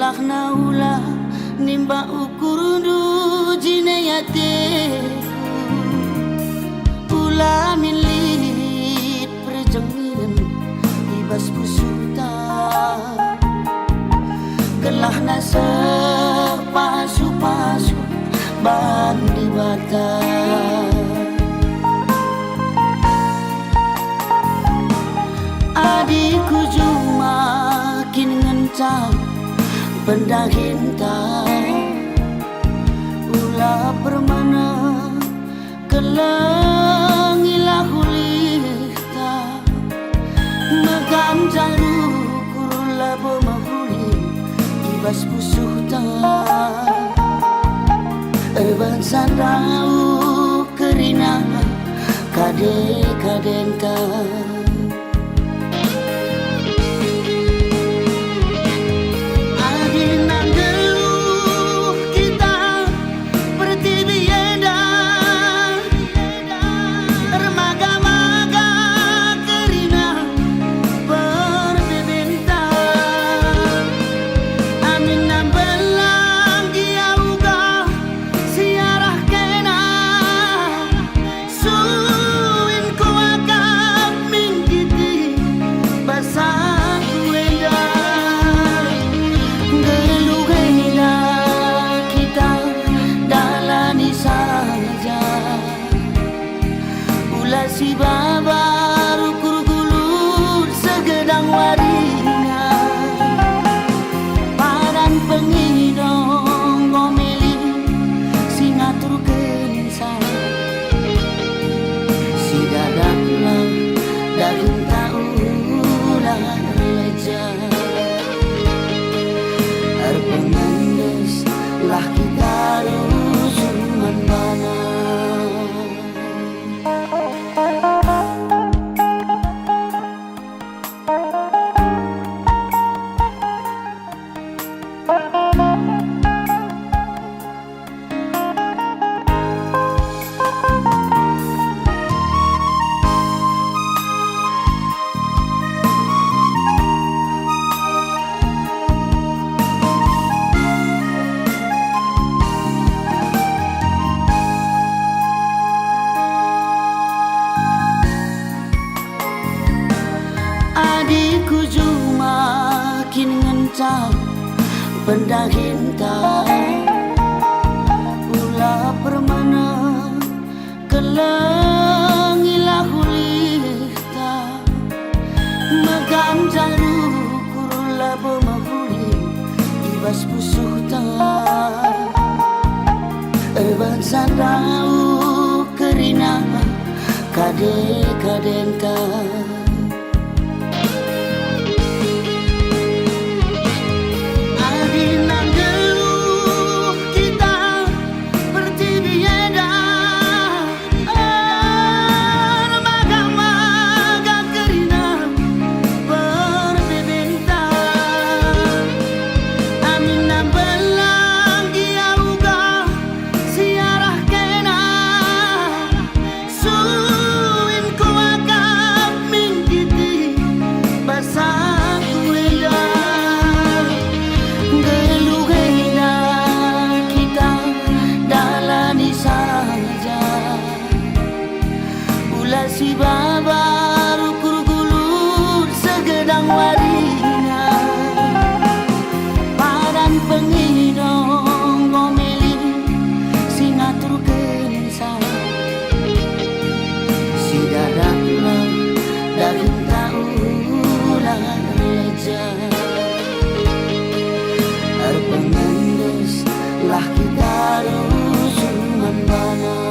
Kelah na ulah nimba ukur du jinayate ulah milit perjengin ibas pusuta kelah na sepasu-pasu bandi bata adikku cuma makin ngencang benda hinta ulah permana kelengilah hulita megam jaru kurula bomahuli ibas pusuhta erban sandau kerina kade-kadengka si babar ukur gulur segedang warina paran pengidong ngomeli si ngatur kensa si dadaklah daging taulah leja arpengandes lah kita rusuman bana. Adikku cuma makin ngencang benda hinta ulah permana kelengilah hulita megam jaru kurula bomahuli ibas pusuhta erban sandau kerina kade-kadengka si babar ukur gulur segedang warina paran pengidong ngomeli si ngatur kensa si dadaklah daging taulah leja arpengandes lah kita rusuman bana.